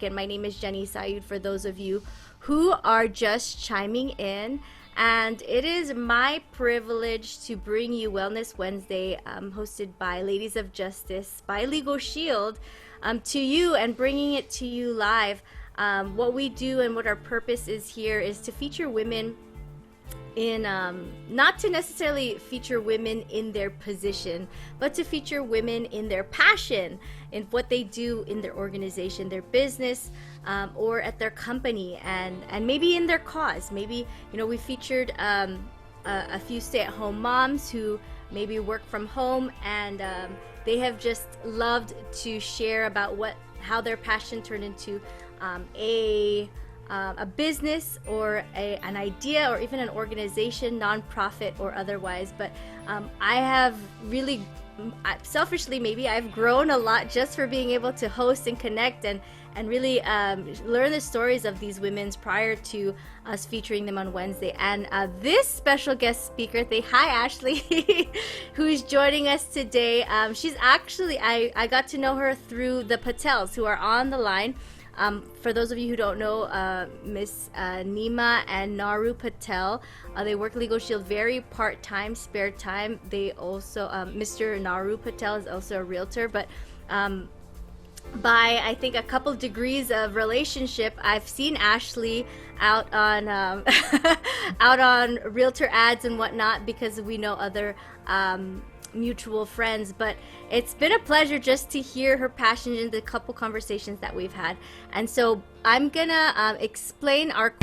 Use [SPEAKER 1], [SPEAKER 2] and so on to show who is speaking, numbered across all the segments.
[SPEAKER 1] And my name is Jenny Sayud for those of you who are just chiming in. And it is my privilege to bring you Wellness Wednesday, hosted by Ladies of Justice by Legal Shield, to you and bringing it to you live. What we do and what our purpose is here is to feature women in not to necessarily feature women in their position, but to feature women in their passion, in what they do in their organization, their business, or at their company, and maybe in their cause. Maybe, we featured a few stay-at-home moms who maybe work from home, and they have just loved to share about how their passion turned into a business or an idea or even an organization, nonprofit or otherwise. But I have really, selfishly maybe, I've grown a lot just for being able to host and connect and really learn the stories of these women prior to us featuring them on Wednesday. And this special guest speaker, hi Ashley, who's joining us today. She's actually, I got to know her through the Patels who are on the line. For those of you who don't know, Miss Nima and Naru Patel, they work Legal Shield very part-time, spare time. They also, Mr. Naru Patel is also a realtor, but by I think a couple degrees of relationship, I've seen Ashley out on out on realtor ads and whatnot because we know other mutual friends. But it's been a pleasure just to hear her passion in the couple conversations that we've had. And so I'm gonna explain our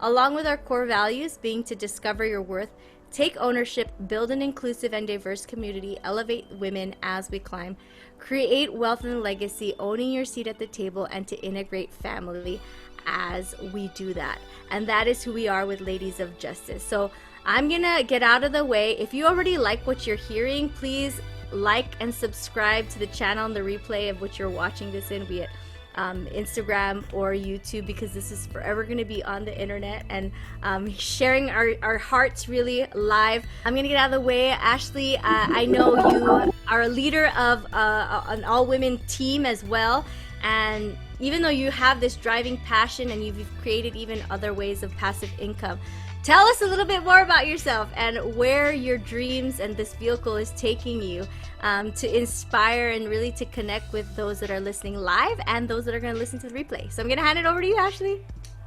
[SPEAKER 1] along with our core values being to discover your worth, take ownership, build an inclusive and diverse community, elevate women as we climb, create wealth and legacy, owning your seat at the table, and to integrate family as we do that. And that is who we are with Ladies of Justice. So I'm gonna get out of the way. If you already like what you're hearing, please like and subscribe to the channel and the replay of which you're watching this in, be it Instagram or YouTube, because this is forever going to be on the internet and sharing our hearts really live. I'm going to get out of the way. Ashley, I know you are a leader of an all-women team as well, and even though you have this driving passion and you've created even other ways of passive income, tell us a little bit more about yourself and where your dreams and this vehicle is taking you to inspire and really to connect with those that are listening live and those that are going to listen to the replay. So I'm going to hand it over to you, Ashley.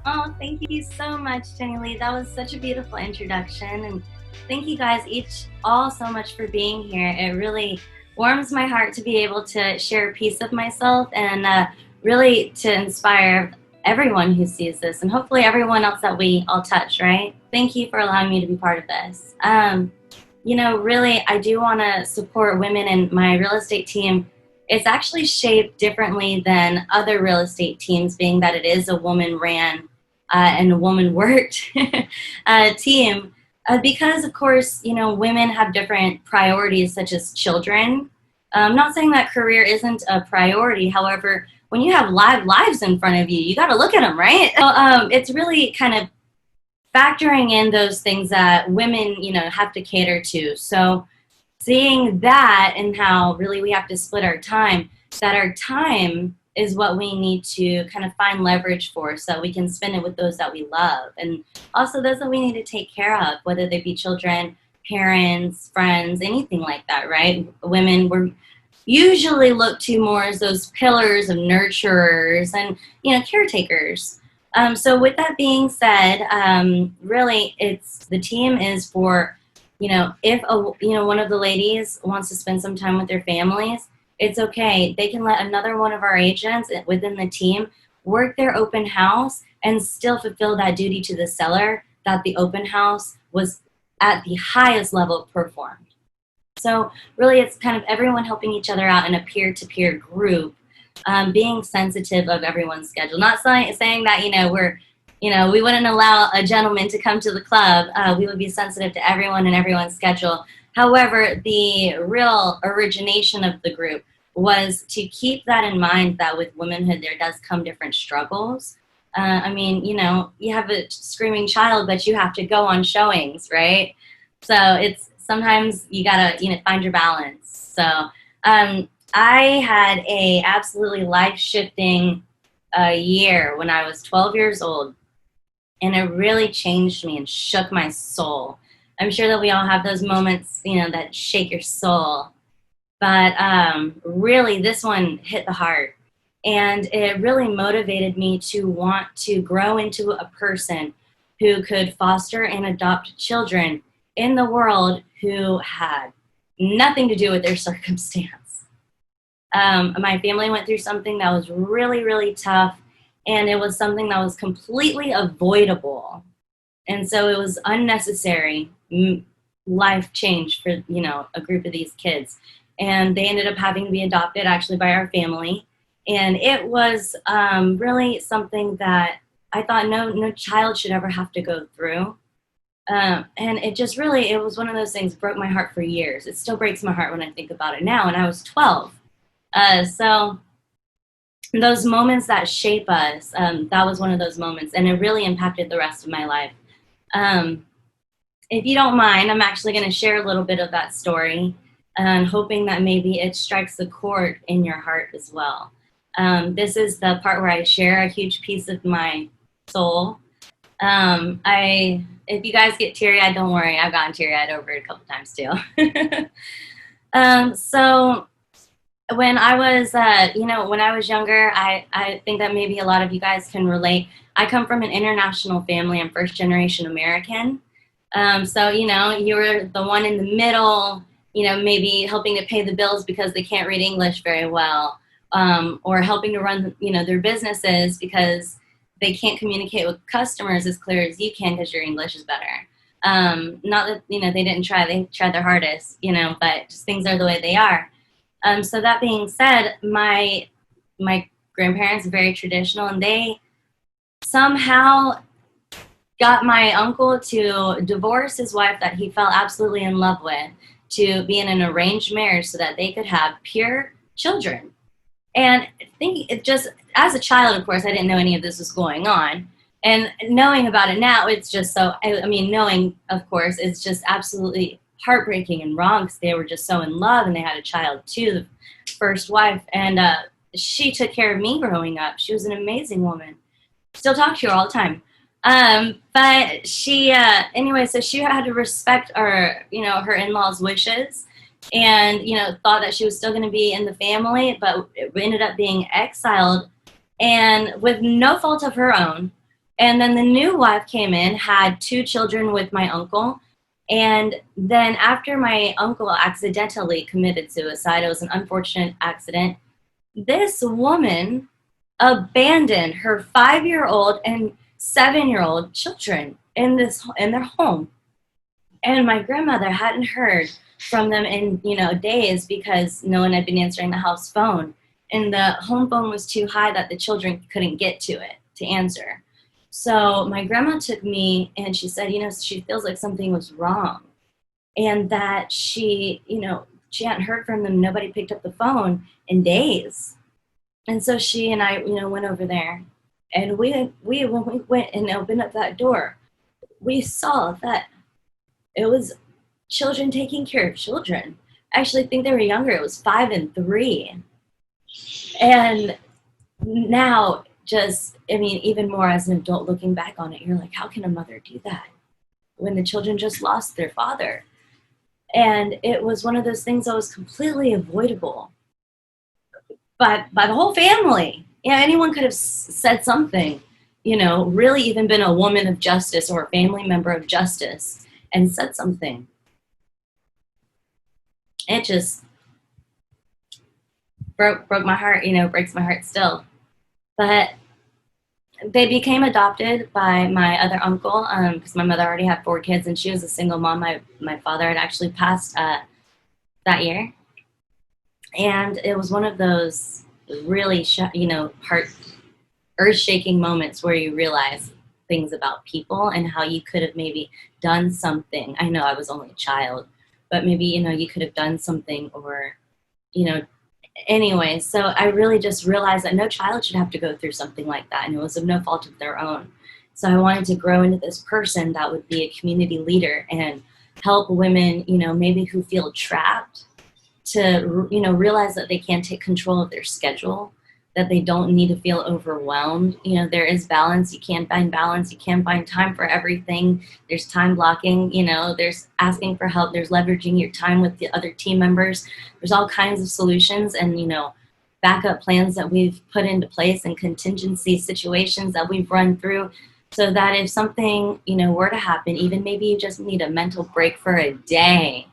[SPEAKER 2] Oh, thank you so much, Jenny Lee. That was such a beautiful introduction. And thank you guys all so much for being here. It really warms my heart to be able to share a piece of myself and really to inspire everyone who sees this, and hopefully everyone else that we all touch, right? Thank you for allowing me to be part of this. Really, I do want to support women in my real estate team. It's actually shaped differently than other real estate teams, being that it is a woman-ran and a woman-worked team. Because, of course, women have different priorities, such as children. I'm not saying that career isn't a priority. However, when you have lives in front of you, you got to look at them, right? So it's really kind of factoring in those things that women, have to cater to. So seeing that and how really we have to split our time, that our time is what we need to kind of find leverage for so we can spend it with those that we love. And also those that we need to take care of, whether they be children, parents, friends, anything like that, right? Women, we're usually looked to more as those pillars of nurturers and, caretakers. So with that being said, really the team is for, if one of the ladies wants to spend some time with their families, it's okay. They can let another one of our agents within the team work their open house and still fulfill that duty to the seller that the open house was at the highest level performed. So really it's kind of everyone helping each other out in a peer-to-peer group, being sensitive of everyone's schedule. Not saying that, we wouldn't allow a gentleman to come to the club. We would be sensitive to everyone and everyone's schedule. However, the real origination of the group was to keep that in mind, that with womanhood there does come different struggles. I mean, you know, you have a screaming child, but you have to go on showings, right? So it's sometimes you gotta, you know, find your balance. So I had a absolutely life shifting year when I was 12 years old, and it really changed me and shook my soul. I'm sure that we all have those moments, you know, that shake your soul. But really, this one hit the heart. And it really motivated me to want to grow into a person who could foster and adopt children in the world who had nothing to do with their circumstance. My family went through something that was really, really tough, and it was something that was completely avoidable. And so it was unnecessary life change for, you know, a group of these kids. And they ended up having to be adopted actually by our family. And it was really something that I thought no child should ever have to go through. And it just really, it was one of those things, broke my heart for years. It still breaks my heart when I think about it now. And I was 12. So those moments that shape us, that was one of those moments. And it really impacted the rest of my life. If you don't mind, I'm actually going to share a little bit of that story, and hoping that maybe it strikes a chord in your heart as well. This is the part where I share a huge piece of my soul. If you guys get teary-eyed, don't worry. I've gotten teary-eyed over it a couple times too. So when I was, when I was younger, I think that maybe a lot of you guys can relate. I come from an international family. I'm first generation American. So, you know, you're the one in the middle, you know, maybe helping to pay the bills because they can't read English very well, or helping to run, you know, their businesses because they can't communicate with customers as clear as you can because your English is better. Not that, you know, they didn't try, they tried their hardest, you know, but just things are the way they are. So that being said, my grandparents are very traditional, and they somehow got my uncle to divorce his wife that he fell absolutely in love with, to be in an arranged marriage so that they could have pure children. And I think it just, as a child, of course, I didn't know any of this was going on. And knowing about it now, it's just so, I mean, knowing, of course, it's just absolutely heartbreaking and wrong because they were just so in love, and they had a child too, the first wife. And she took care of me growing up. She was an amazing woman. Still talk to her all the time. But she, anyway, so she had to respect her, you know, her in-laws' wishes, and, you know, thought that she was still going to be in the family, but it ended up being exiled, and with no fault of her own. And then the new wife came in, had 2 children with my uncle. And then after my uncle accidentally committed suicide, it was an unfortunate accident, this woman abandoned her 5-year-old and 7-year-old children in their home. And my grandmother hadn't heard from them in, you know, days because no one had been answering the house phone. And the home phone was too high that the children couldn't get to it to answer. So my grandma took me, and she said, you know, she feels like something was wrong, and that she, you know, she hadn't heard from them. Nobody picked up the phone in days. And so she and I, you know, went over there, and when we went and opened up that door, we saw that it was children taking care of children. I actually think they were younger. It was 5 and 3. And now, just, I mean, even more as an adult looking back on it, you're like, how can a mother do that when the children just lost their father? And it was one of those things that was completely avoidable by the whole family. Yeah, anyone could have said something, you know, really even been a woman of justice or a family member of justice and said something. It just broke my heart, you know, breaks my heart still. But they became adopted by my other uncle, because my mother already had 4 kids, and she was a single mom. My father had actually passed that year. And it was one of those really, you know, earth-shaking moments where you realize things about people and how you could have maybe done something. I know I was only a child, but maybe, you know, you could have done something, or, you know, anyway, so I really just realized that no child should have to go through something like that, and it was of no fault of their own. So I wanted to grow into this person that would be a community leader and help women, maybe who feel trapped to, realize that they can take control of their schedule, that they don't need to feel overwhelmed. There is balance. You can find balance. You can find time for everything. There's time blocking, there's asking for help. There's leveraging your time with the other team members. There's all kinds of solutions and, backup plans that we've put into place and contingency situations that we've run through so that if something, were to happen, even maybe you just need a mental break for a day,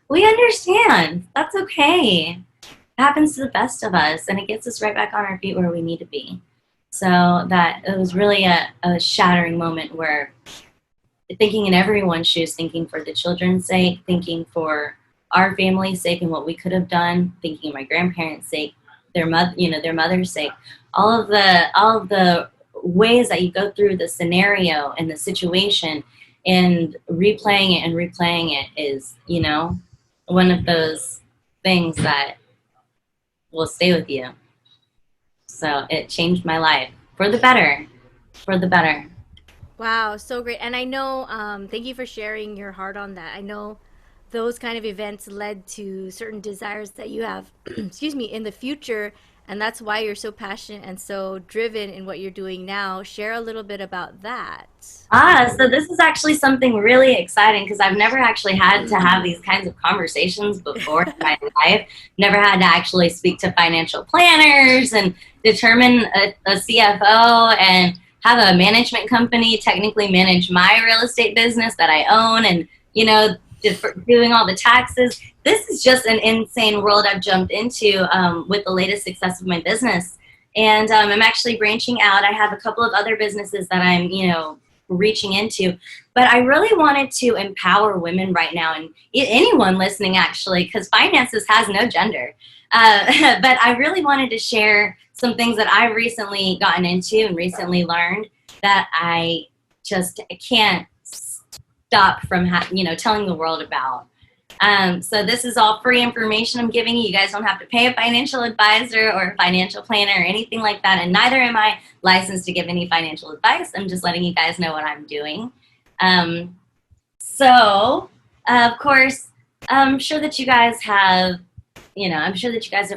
[SPEAKER 2] we understand. That's okay. It happens to the best of us, and it gets us right back on our feet where we need to be. So that it was really a shattering moment where thinking in everyone's shoes, thinking for the children's sake, thinking for our family's sake and what we could have done, thinking of my grandparents' sake, their mother's sake, all of the ways that you go through the scenario and the situation and replaying it is, one of those things that will stay with you. So it changed my life for the better, for the better.
[SPEAKER 1] Wow, so great. And I know, thank you for sharing your heart on that. I know those kind of events led to certain desires that you have, excuse me, in the future. And that's why you're so passionate and so driven in what you're doing now. Share a little bit about that.
[SPEAKER 2] So this is actually something really exciting because I've never actually had to have these kinds of conversations before in my life. Never had to actually speak to financial planners and determine a CFO and have a management company technically manage my real estate business that I own and, doing all the taxes. This is just an insane world I've jumped into with the latest success of my business. And I'm actually branching out. I have a couple of other businesses that I'm, reaching into. But I really wanted to empower women right now and anyone listening, actually, because finances has no gender. But I really wanted to share some things that I've recently gotten into and recently learned that I just can't stop from telling the world about. So this is all free information I'm giving you. You guys don't have to pay a financial advisor or a financial planner or anything like that. And neither am I licensed to give any financial advice. I'm just letting you guys know what I'm doing. Of course, I'm sure that you guys have,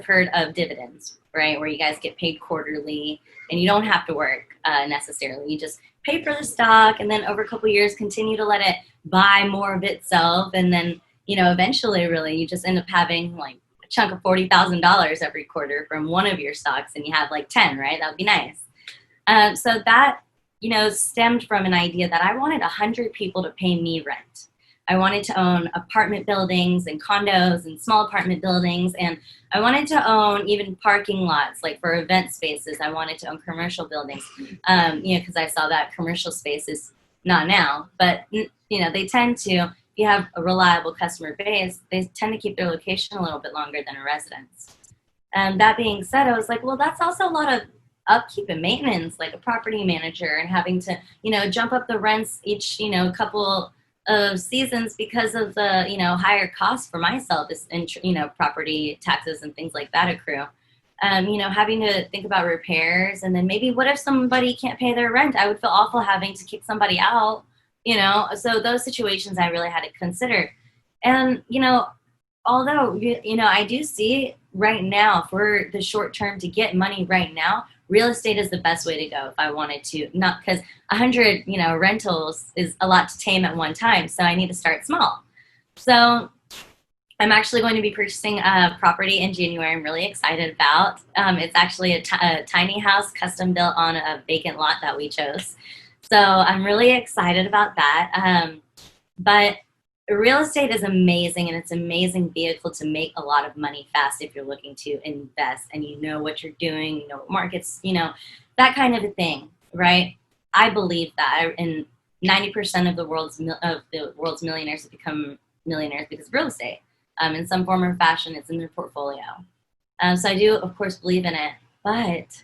[SPEAKER 2] heard of dividends, right? Where you guys get paid quarterly and you don't have to work necessarily. You just pay for the stock and then over a couple of years continue to let it buy more of itself. And then, eventually really you just end up having like a chunk of $40,000 every quarter from one of your stocks and you have like 10, right? That would be nice. So that, stemmed from an idea that I wanted 100 people to pay me rent. I wanted to own apartment buildings and condos and small apartment buildings. And I wanted to own even parking lots, like for event spaces. I wanted to own commercial buildings, because I saw that commercial spaces, not now, but, they tend to, if you have a reliable customer base, they tend to keep their location a little bit longer than a residence. That being said, I was like, well, that's also a lot of upkeep and maintenance, like a property manager and having to, jump up the rents each, couple of seasons because of the, higher cost for myself is, property taxes and things like that accrue. Having to think about repairs and then maybe what if somebody can't pay their rent? I would feel awful having to kick somebody out, so those situations I really had to consider. And, although, I do see right now for the short term to get money right now, real estate is the best way to go if I wanted to, not because 100, rentals is a lot to tame at one time. So I need to start small. So I'm actually going to be purchasing a property in January. I'm really excited about. It's actually a tiny house custom built on a vacant lot that we chose. So I'm really excited about that. But real estate is amazing, and it's an amazing vehicle to make a lot of money fast if you're looking to invest and you know what you're doing, you know what markets, that kind of a thing, right? I believe that, and 90% of the world's millionaires have become millionaires because of real estate. In some form or fashion, it's in their portfolio. So I do, of course, believe in it, but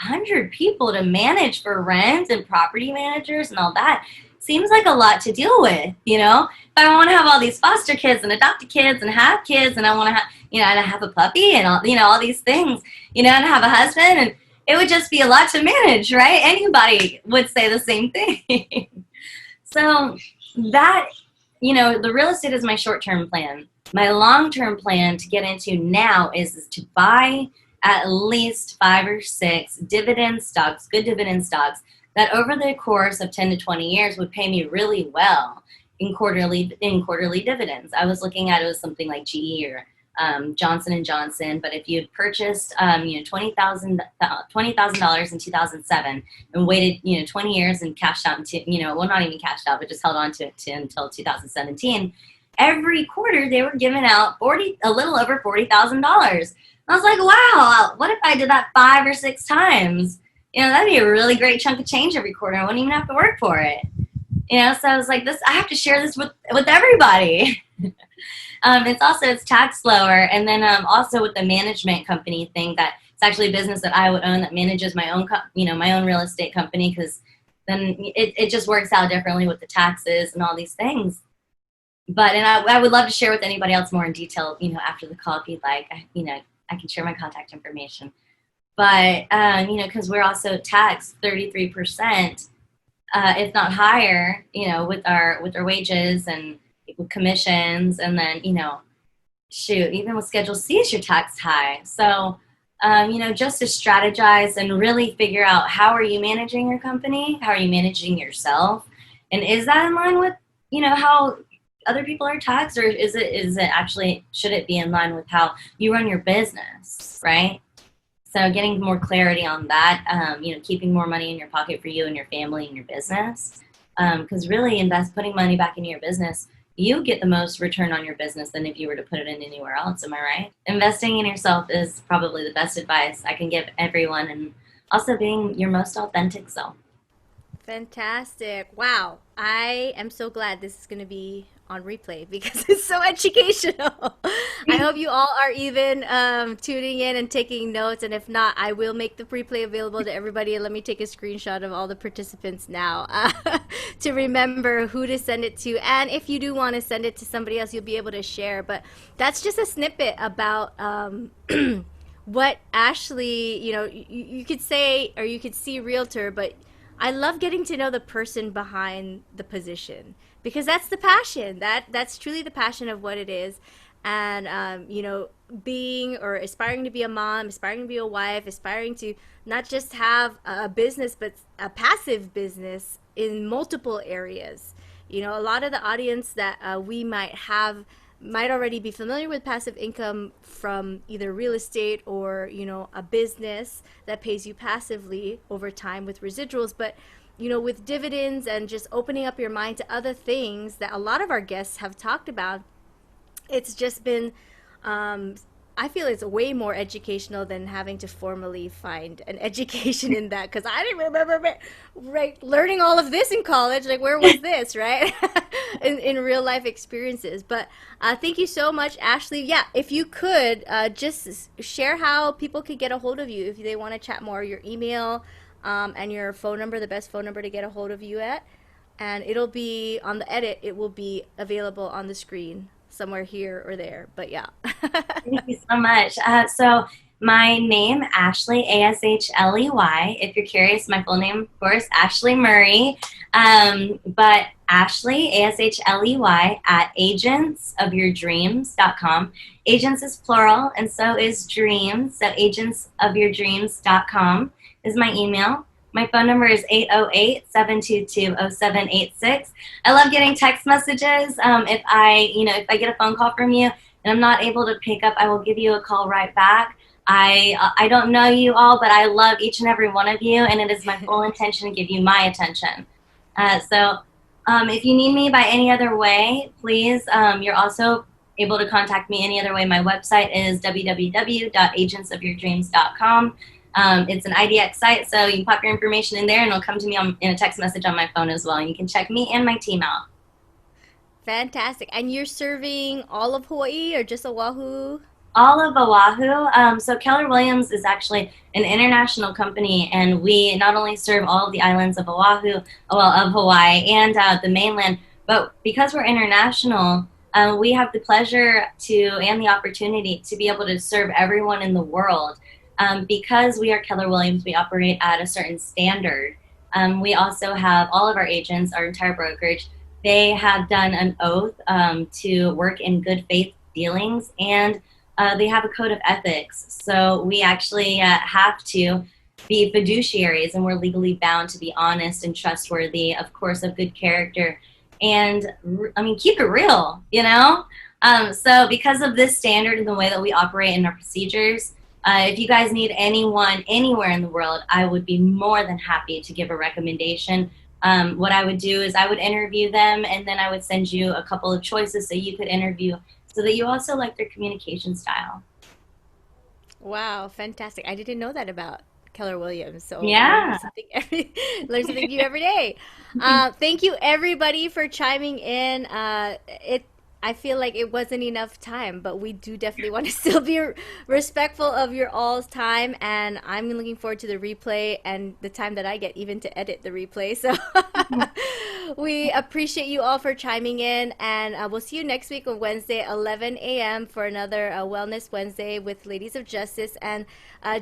[SPEAKER 2] 100 people to manage for rent and property managers and all that, seems like a lot to deal with, you know? If I want to have all these foster kids and adopted kids and have kids, and I want to have, you know, and I have a puppy and all, you know, all these things, you know, and have a husband, and it would just be a lot to manage, right? Anybody would say the same thing. So that, you know, the real estate is my short-term plan. My long-term plan to get into now is to buy at least 5 or 6 dividend stocks, good dividend stocks, that over the course of 10 to 20 years would pay me really well in quarterly dividends. I was looking at it as something like GE or Johnson and Johnson, but if you had purchased you know, $20,000 in 2007 and waited, you know, 20 years and cashed out into, you know, well, not even cashed out, but just held on to it until 2017, every quarter they were giving out a little over $40,000. I was like, wow, what if I did that 5 or 6 times? You know, that'd be a really great chunk of change every quarter. I wouldn't even have to work for it. You know, so I was like, I have to share this with everybody. It's tax lower. And then also with the management company thing, that it's actually a business that I would own that manages my own, my own real estate company, because then it just works out differently with the taxes and all these things. But, and I would love to share with anybody else more in detail, you know, after the call if you'd like. I can share my contact information. But, you know, because we're also taxed 33%, if not higher, you know, with our wages and with commissions. And then, you know, shoot, even with Schedule C, you're taxed high. So, you know, just to strategize and really figure out, how are you managing your company? How are you managing yourself? And is that in line with, you know, how other people are taxed, or is it actually, should it be in line with how you run your business, right? So getting more clarity on that, you know, keeping more money in your pocket for you and your family and your business, because really putting money back into your business, you get the most return on your business than if you were to put it in anywhere else. Am I right? Investing in yourself is probably the best advice I can give everyone, and also being your most authentic self.
[SPEAKER 1] Fantastic. Wow. I am so glad this is going to be on replay because it's so educational. I hope you all are even tuning in and taking notes. And if not, I will make the replay available to everybody. And let me take a screenshot of all the participants now to remember who to send it to. And if you do want to send it to somebody else, you'll be able to share. But that's just a snippet about what Ashley, you know, you could say, or you could see realtor, but I love getting to know the person behind the position, because that's the passion. That's truly the passion of what it is. And you know, being or aspiring to be a mom, aspiring to be a wife, aspiring to not just have a business, but a passive business in multiple areas. You know, a lot of the audience that we might have might already be familiar with passive income from either real estate or, you know, a business that pays you passively over time with residuals. But, you know, with dividends and just opening up your mind to other things that a lot of our guests have talked about, it's just been I feel it's way more educational than having to formally find an education in that, because I didn't remember learning all of this in college. Like, where was this, right? in real life experiences. But thank you so much, Ashley. Yeah, if you could just share how people could get a hold of you if they want to chat more, your email and your phone number, the best phone number to get a hold of you at. And it'll be on the edit, it will be available on the screen somewhere here or there, but yeah.
[SPEAKER 2] Thank you so much. So my name, Ashley, Ashley. If you're curious, my full name, of course, Ashley Murray. But Ashley, Ashley, at agentsofyourdreams.com. Agents is plural, and so is dreams. So agentsofyourdreams.com is my email. My phone number is 808-722-0786. I love getting text messages. If I get a phone call from you and I'm not able to pick up, I will give you a call right back. I don't know you all, but I love each and every one of you, and it is my full intention to give you my attention. If you need me by any other way, please, you're also able to contact me any other way. My website is www.agentsofyourdreams.com. It's an IDX site, so you can pop your information in there and it'll come to me in a text message on my phone as well. And you can check me and my team out.
[SPEAKER 1] Fantastic. And you're serving all of Hawaii or just Oahu?
[SPEAKER 2] All of Oahu. So Keller Williams is actually an international company, and we not only serve all of the islands of Oahu, well, of Hawaii and the mainland, but because we're international, we have the pleasure to and the opportunity to be able to serve everyone in the world. Because we are Keller Williams, we operate at a certain standard. We also have all of our agents, our entire brokerage, they have done an oath to work in good faith dealings, and they have a code of ethics. So we actually have to be fiduciaries, and we're legally bound to be honest and trustworthy, of course, of good character, and I mean, keep it real, you know? So because of this standard and the way that we operate in our procedures, if you guys need anyone anywhere in the world, I would be more than happy to give a recommendation. What I would do is I would interview them, and then I would send you a couple of choices so you could interview, so that you also like their communication style.
[SPEAKER 1] Wow, fantastic. I didn't know that about Keller Williams. So learn
[SPEAKER 2] Yeah.
[SPEAKER 1] something learn something new every day. Thank you everybody for chiming in. I feel like it wasn't enough time, but we do definitely want to still be respectful of your all's time, and I'm looking forward to the replay and the time that I get even to edit the replay. So we appreciate you all for chiming in, and we'll see you next week on Wednesday, 11 a.m. for another Wellness Wednesday with Ladies of Justice. And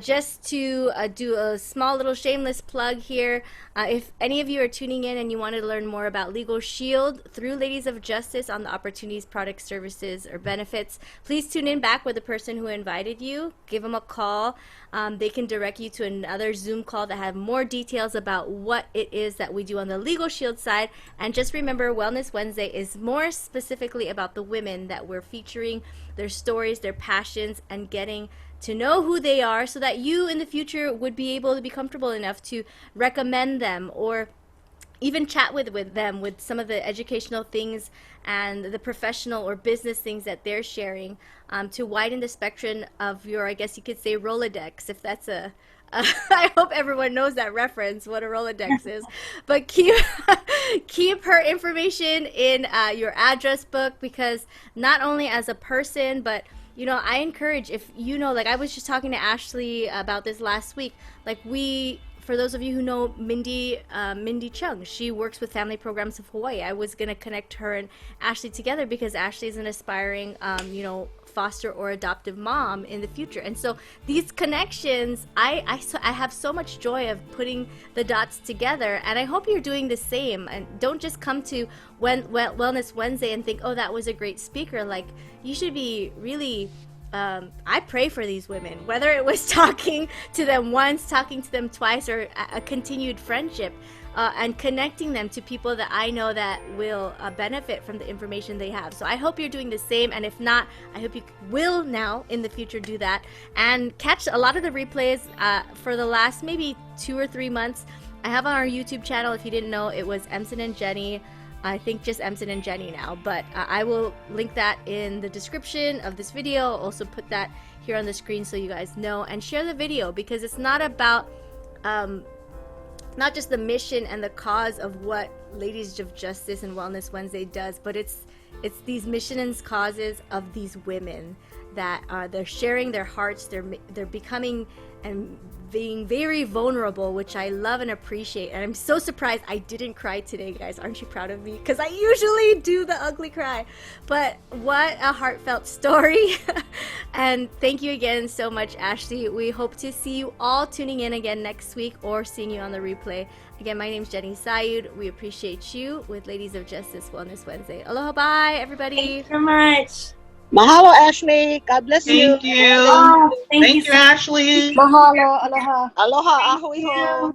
[SPEAKER 1] just to do a small little shameless plug here, if any of you are tuning in and you want to learn more about Legal Shield through Ladies of Justice on the opportunities, products, services, or benefits, please tune in back with the person who invited you. Give them a call. They can direct you to another Zoom call that have more details about what it is that we do on the Legal Shield side. And just remember, Wellness Wednesday is more specifically about the women that we're featuring, their stories, their passions, and getting to know who they are so that you in the future would be able to be comfortable enough to recommend them or even chat with them with some of the educational things and the professional or business things that they're sharing, to widen the spectrum of your, I guess you could say, Rolodex, if that's a I hope everyone knows that reference, what a Rolodex is. But keep her information in your address book, because not only as a person, but I encourage, if like I was just talking to Ashley about this last week, like for those of you who know Mindy Chung, she works with Family Programs of Hawaii. I was going to connect her and Ashley together because Ashley is an aspiring, foster or adoptive mom in the future. And so these connections, I have so much joy of putting the dots together, and I hope you're doing the same. And don't just come to Wellness Wednesday and think, oh, that was a great speaker. Like, you should be really I pray for these women, whether it was talking to them once, talking to them twice, or a continued friendship, and connecting them to people that I know that will benefit from the information they have. So I hope you're doing the same, and if not, I hope you will now in the future do that and catch a lot of the replays for the last maybe 2 or 3 months. I have on our YouTube channel, if you didn't know, it was Emson and Jenny. I think just Emson and Jenny now, but I will link that in the description of this video. I'll also put that here on the screen so you guys know, and share the video, because it's not about not just the mission and the cause of what Ladies of Justice and Wellness Wednesday does, but it's these mission and causes of these women that they're sharing their hearts, they're becoming and being very vulnerable, which I love and appreciate. And I'm so surprised I didn't cry today, guys. Aren't you proud of me? Because I usually do the ugly cry. But what a heartfelt story. And thank you again so much, Ashley. We hope to see you all tuning in again next week or seeing you on the replay. Again, my name's Jenny Sayud. We appreciate you with Ladies of Justice Wellness Wednesday. Aloha, bye, everybody.
[SPEAKER 2] Thank you so much.
[SPEAKER 3] Mahalo, Ashley. God bless you.
[SPEAKER 4] Thank you.
[SPEAKER 2] Oh,
[SPEAKER 4] Thank you, Ashley.
[SPEAKER 5] Mahalo, aloha.
[SPEAKER 3] Aloha,
[SPEAKER 2] Thank
[SPEAKER 3] ahui
[SPEAKER 2] you.
[SPEAKER 3] ho.